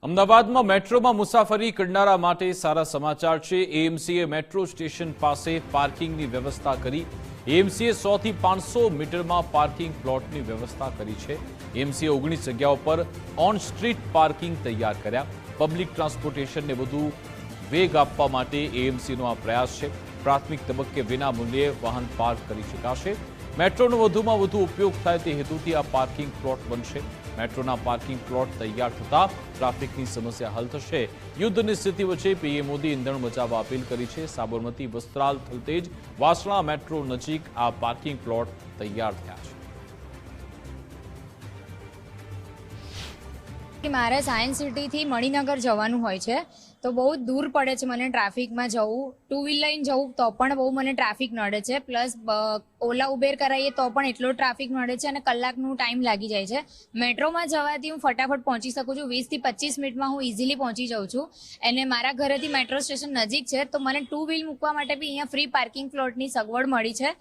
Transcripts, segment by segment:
અમદાવાદમાં મેટ્રોમાં મુસાફરી કરનારા માટે સારા સમાચાર છે। એએમસીએ મેટ્રો સ્ટેશન પાસે પાર્કિંગની વ્યવસ્થા કરી। એએમસીએ 100 થી 500 મીટરમાં પાર્કિંગ પ્લોટની વ્યવસ્થા કરી છે। એએમસીએ 19 જગ્યાઓ પર ઓન સ્ટ્રીટ પાર્કિંગ તૈયાર કર્યા। પબ્લિક ટ્રાન્સપોર્ટેશનને વધુ વેગ આપવા માટે એએમસીનો આ પ્રયાસ છે। પ્રાથમિક તબક્કે વિના મૂલ્યે વાહન પાર્ક કરી શકાશે। મેટ્રોનો વધુમાં વધુ ઉપયોગ થાય તે હેતુથી આ પાર્કિંગ પ્લોટ બનશે। મેટ્રોના પાર્કિંગ પ્લોટ તૈયાર થતા ટ્રાફિકની સમસ્યા હલ થશે। યુદ્ધની સ્થિતિ વચ્ચે પીએમ મોદી ઇંધણ બચાવવા અપીલ કરી છે। સાબરમતી, વસ્ત્રાલ, થલતેજ, વાસણા મેટ્રો નજીક આ પાર્કિંગ પ્લોટ તૈયાર થયા છે। મારે સાયન્સ સિટીથી મણિનગર જવાનું હોય છે તો બહુ દૂર પડે છે મને ટ્રાફિકમાં જવું। ટુ વ્હીલ લઈને જવું તો પણ બહુ મને ટ્રાફિક નડે છે, પ્લસ ઓલા ઉબેર કરાવીએ તો પણ એટલો ટ્રાફિક નડે છે અને કલાકનું ટાઈમ લાગી જાય છે। મેટ્રોમાં જવાથી હું ફટાફટ પહોંચી શકું છું। 20 થી 25 મિનિટમાં હું ઇઝીલી પહોંચી જાઉં છું અને મારા ઘરેથી મેટ્રો સ્ટેશન નજીક છે તો મને ટુ વ્હીલ મૂકવા માટે બી અહીંયા ફ્રી પાર્કિંગ પ્લોટની સગવડ મળી છે,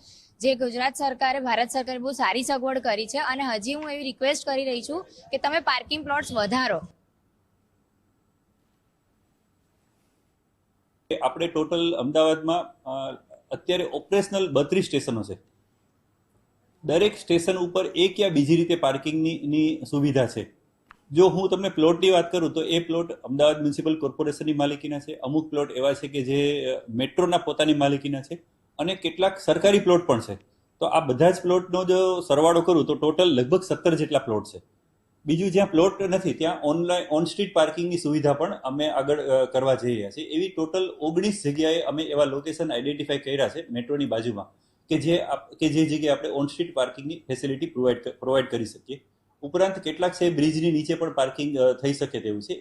જે ગુજરાત સરકારે, ભારત સરકારે બહુ સારી સગવડ કરી છે। અને હજી હું એવી રિક્વેસ્ટ કરી રહી છું કે તમે પાર્કિંગ પ્લોટ્સ વધારો। આપણે ટોટલ અમદાવાદમાં અત્યારે ઓપરેશનલ 32 સ્ટેશનો છે। દરેક સ્ટેશન ઉપર એક યા બીજી રીતે પાર્કિંગની સુવિધા છે। જો હું તમને પ્લોટની વાત કરું તો એ પ્લોટ અમદાવાદ મ્યુનિસિપલ કોર્પોરેશનની માલિકીના છે, અમુક પ્લોટ એવા છે કે જે મેટ્રોના પોતાની માલિકીના છે અને કેટલાક સરકારી પ્લોટ પણ છે। તો આ બધા જ પ્લોટનો જો સરવાળો કરું તો ટોટલ લગભગ 17 જેટલા પ્લોટ છે। બીજું જ્યાં પ્લોટ નથી ત્યાં ઓન સ્ટ્રીટ પાર્કિંગની સુવિધા પણ અમે આગળ કરવા જઈ રહ્યા છીએ। એવી ટોટલ 19 જગ્યાએ અમે એવા લોકેશન આઈડેન્ટિફાઈ કર્યા છે મેટ્રોની બાજુમાં કે જે જગ્યાએ આપણે ઓન સ્ટ્રીટ પાર્કિંગની ફેસિલિટી પ્રોવાઈડ કરી શકીએ। ઉપરાંત કેટલાક છે બ્રિજની નીચે પણ પાર્કિંગ થઈ શકે તેવું છે।